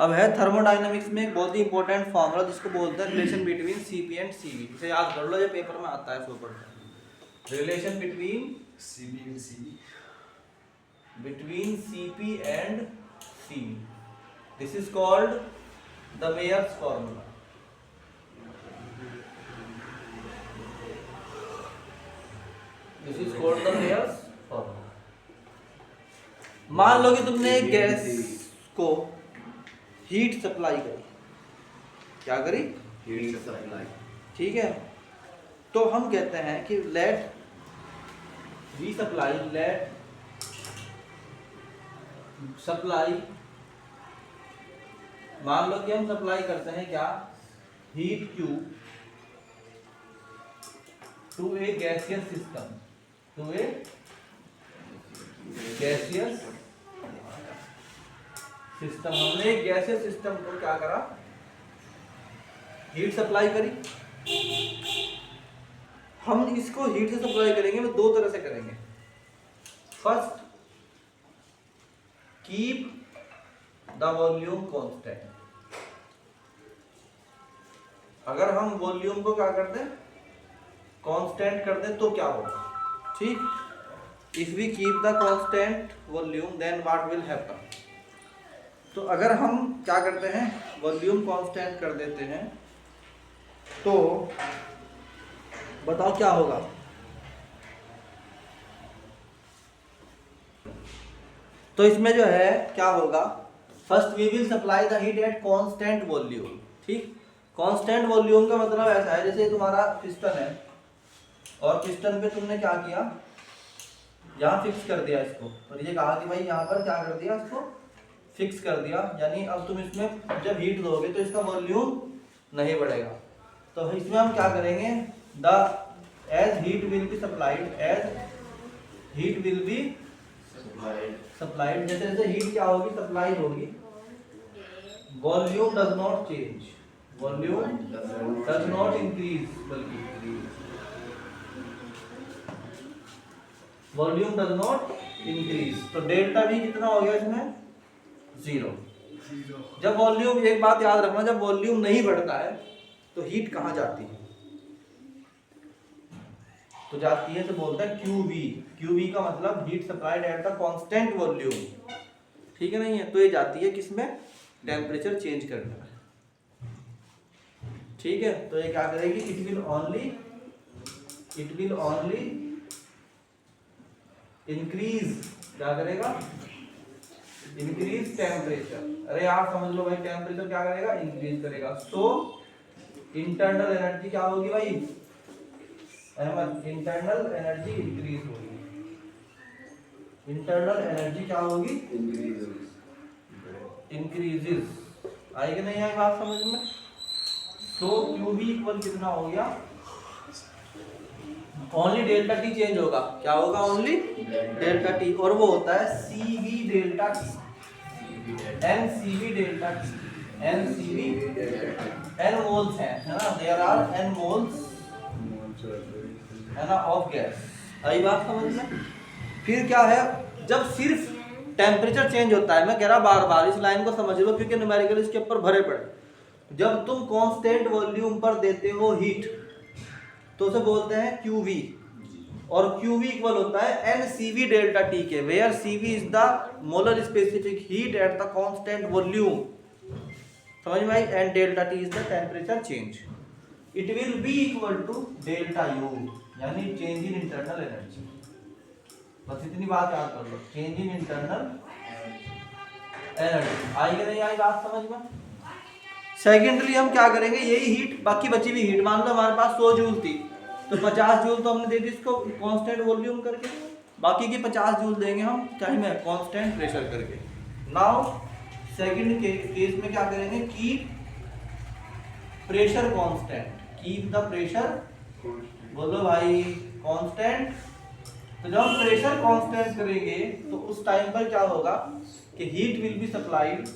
अब है थर्मोडायनामिक्स में एक बहुत ही इंपॉर्टेंट फॉर्मूला जिसको बोलते हैं relation between CP and CV. इसे याद कर लो, ये पेपर में आता है 100%। Relation between CP and CV, this is called the Mayer's formula. This is called the Mayer's formula. मान लो कि तुमने एक गैस को हीट सप्लाई करी। क्या करी? Heat supply. ठीक है, तो हम कहते हैं कि let we supply, let supply, मान लो कि हम सप्लाई करते हैं क्या, heat Q to a gaseous system, to a gaseous system. हमने एक गैसियस सिस्टम को क्या करा, हीट सप्लाई करी। हम इसको हीट से सप्लाई करेंगे, वो दो तरह से करेंगे। First, keep the volume constant. अगर हम वॉल्यूम को क्या कर दें, कांस्टेंट कर दें, तो क्या होगा? ठीक, if we keep the constant volume then what will happen. तो अगर हम क्या करते हैं, वॉल्यूम कांस्टेंट कर देते हैं, तो बताओ क्या होगा। तो इसमें जो है क्या होगा, first we will supply the heat at constant volume. ठीक, कांस्टेंट वॉल्यूम का मतलब ऐसा है, जैसे तुम्हारा पिस्टन है और पिस्टन पे तुमने क्या किया, यहाँ फिक्स कर दिया इसको, और ये कहा कि भाई यहाँ पर क्या कर दिया, इसको फिक्स कर दिया। यानी अब तुम इसमें जब हीट दोगे तो इसका वॉल्यूम नहीं बढ़ेगा। तो इसमें हम क्या करेंगे, the as heat will be supplied, as heat will be supplied, जैसे जैसे हीट क्या होगी, सप्लाई होगी, volume does not change, volume does not increase, बल्कि वॉल्यूम डज नॉट इंक्रीज। तो डेल्टा भी कितना हो गया इसमें, 0। जब वॉल्यूम, एक बात याद रखना, जब वॉल्यूम नहीं बढ़ता है तो हीट कहाँ जाती है, तो जाती है, तो बोलते हैं QV। QV का मतलब heat supplied eight the constant volume. ठीक है, नहीं है, तो ये जाती है किसमें, टेम्परेचर चेंज करने में। ठीक है, तो ये क्या करेगी, इट विल ओनली इंक्रीज, क्या करेगा, इंक्रीज टेम्परेचर। अरे आप समझ लो भाई, टेम्परेचर क्या करेगा, इंक्रीज करेगा। सो इंटरनल एनर्जी क्या होगी भाई, अहमद, इंटरनल एनर्जी इंक्रीज होगी। इंटरनल एनर्जी क्या होगी, इंक्रीजेस। आएगी नहीं आई बात समझ में? सो QV इक्वल कितना हो गया, ओनली डेल्टा टी चेंज होगा। क्या होगा, ओनली डेल्टा टी, और वो होता है CV delta T, NCV delta T, NCV, N moles है ना, देयर आर N मोल्स है ना ऑफ गैस। आई बात समझ में? फिर क्या है, जब सिर्फ टेम्परेचर चेंज होता है, मैं कह रहा बार बार इस लाइन को समझ लो क्योंकि न्यूमेरिकल इसके ऊपर भरे पड़े। जब तुम कांस्टेंट वॉल्यूम पर देते हो हीट तो उसे बोलते हैं QV, और QV इक्वल होता है NCV डेल्टा T के, where CV is the molar specific heat at the constant volume. समझ में आई? And delta T is the temperature change. It will be equal to delta U, यानी change in internal energy. बस इतनी बात याद कर लो, चेंज इन इंटरनल एनर्जी। आई कि नहीं आई बात समझ में? सेकेंडली हम क्या करेंगे, यही हीट, बाकी बची हुई हीट, मान लो हमारे पास 100 जूल थी, तो 50 जूल तो हमने दे दी इसको कांस्टेंट वॉल्यूम करके, बाकी की 50 जूल देंगे हम क्या में, कांस्टेंट प्रेशर करके। नाउ सेकंड केस में क्या करेंगे, keep pressure constant, keep the pressure, बोलो भाई, कांस्टेंट। तो जब हम प्रेशर कांस्टेंट करेंगे तो उस टाइम पर क्या होगा कि heat will be supplied,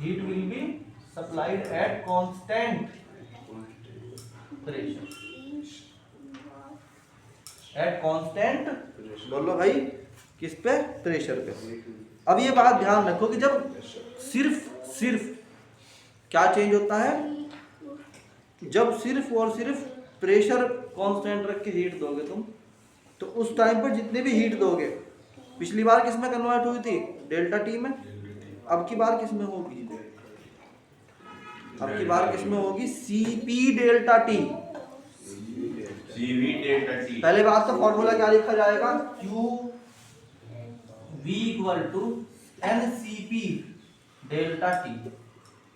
heat will be supplied at constant pressure, at constant, बोलो भाई किस पे? प्रेशर पे। अब ये बात ध्यान रखो कि जब सिर्फ क्या चेंज होता है, जब सिर्फ और सिर्फ प्रेशर कांस्टेंट रख के हीट दोगे तुम, तो उस टाइम पर जितने भी हीट दोगे, पिछली बार किस में कन्वर्ट हुई थी? डेल्टा टी में। अब की बार किस में होगी? अब की बार किस में होगी? Cp delta T. पहले बात तो फॉर्मूला क्या लिखा जाएगा? QV = NCP delta T.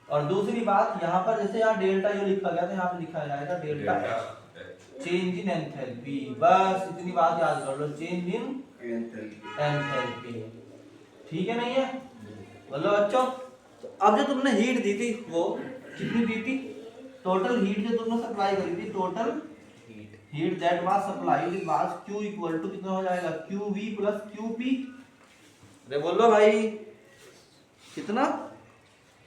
और दूसरी बात यहाँ पर जैसे यहाँ डेल्टा यू लिखा गया था, यहाँ पे लिखा जाएगा delta H, change in enthalpy. बस इतनी बात याद कर लो, चेंज इन एंथैल्पी। ठीक है नहीं है? बोलो बच्चों। तो अब जो तुमने हीट दी थी वो कितनी दी थी? टोटल हीट जो तुमने सप्लाई करी थी, total heat that was supplied was Q = कितना हो जाएगा? QV + QP। अरे बोलो भाई कितना?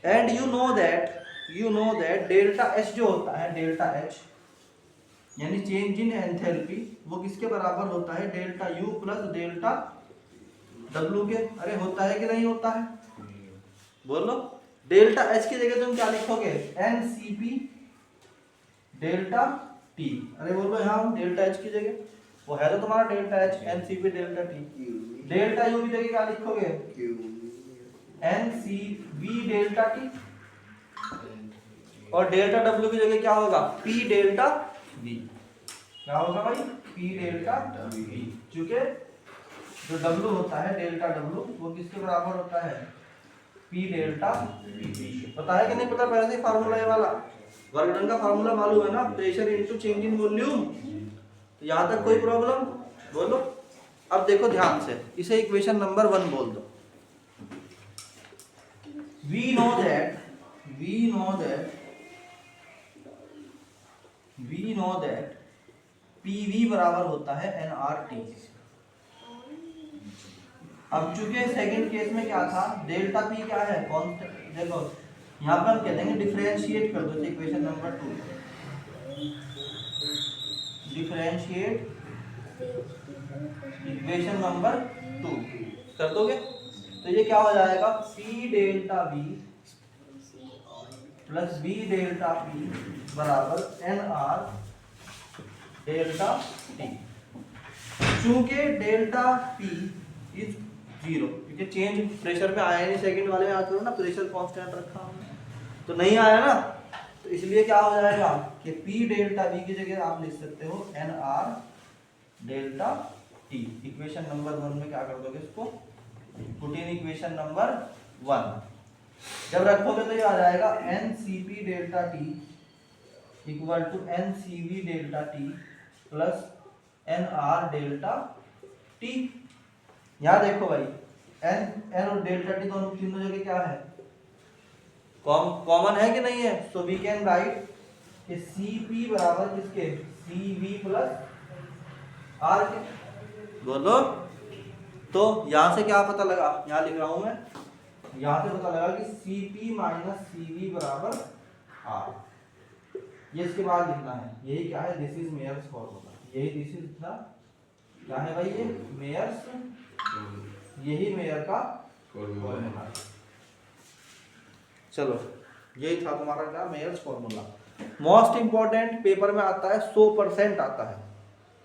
And you know that delta H जो होता है, डेल्टा H यानी चेंज इन एंथैल्पी, वो किसके बराबर होता है? डेल्टा U + डेल्टा W के। अरे होता है कि नहीं होता है? बोलो। डेल्टा H की जगह तुम क्या लिखोगे? NCP delta T। अरे बोलो यहाँ डेल्टा H की जगह, वो है तो तुम्हारा delta H, NCP delta T। Delta U की जगह क्या लिखोगे? NCV delta T। और डेल्टा W की जगह क्या होगा? P delta V। क्या होगा भाई? P delta V। चूंकि जो W होता है, डेल्टा W, वो किसके बराबर होता है? P delta V। पता है कि नहीं पता? पहले से फार्मूला ये वाला वर्क डन का फार्मूला मालूम है ना? Pressure into change in volume. तो यहाँ तक कोई प्रॉब्लम? बोलो। अब देखो ध्यान से, इसे इक्वेशन नंबर 1 बोल दो। we know that PV बराबर होता है nRT। अब चूंकि सेकंड केस में क्या था? डेल्टा P क्या है? कांस्टेंट। देखो यहाँ पर हम कह देंगे डिफरेंशिएट कर दो equation number 2। Differentiate equation number 2 कर दोगे तो ये क्या हो जाएगा? C delta V + V delta P बराबर NR डेल्टा T। चूंकि डेल्टा P इज 0, क्योंकि चेंज प्रेशर पे आया नहीं। सेकंड वाले में याद करो ना, प्रेशर कांस्टेंट रखा हमने, तो नहीं आया ना, तो इसलिए क्या हो जाएगा कि P डेल्टा V की जगह आप लिख सकते हो NR delta T। Equation number 1 में क्या कर दोगे इसको? Put in equation number 1। जब रखोगे तो ये आ जाएगा NCP delta T = NCV delta T + NR delta T। यहाँ देखो भाई, N और डेल्टा T दोनों तीनों जगह क्या है? कॉमन है कि नहीं है? सो वी कैन राइट कि Cp बराबर किसके? CV + R के। बोलो। तो यहाँ से क्या पता लगा? यहाँ लिख रहा हूं मैं, यहाँ से पता लगा कि Cp - CV बराबर R। ये इसके बाद लिखना है। यही क्या है? This is Mayer's formula. यही दिस इज क्या है भाई? ये मेयर्स, यही मेयर का फॉर्मूला। चलो यही था तुम्हारा क्या? Mayer's formula. Most important paper में आता है, 100% आता है।